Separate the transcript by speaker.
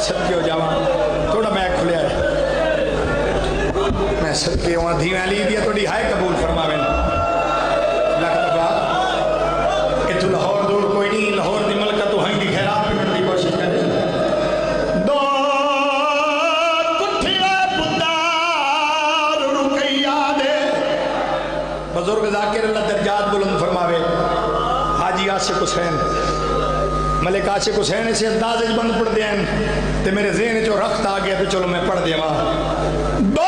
Speaker 1: सदके हो जावा थोड़ा मैं खुलिया है मैं सदके वहाँ धीमा ली दिया थोड़ी हाय कबूल फरमावे लख दफा इतु लाहौर दूर कोई नहीं लाहौर की मलका तो हंग की खैरात करने की कोशिश कर दो कुठिया पुतार रुकैया दे बुजुर्ग जाकिर अल्लाह दर्जात बुलंद फरमावे हाजी आशिक हुसैन मलिक आशिक हुसैन से अंदाज बंद पढ़ दें तो मेरे ज़हन चो रख्त आ गया तो चलो मैं पढ़ देवा दो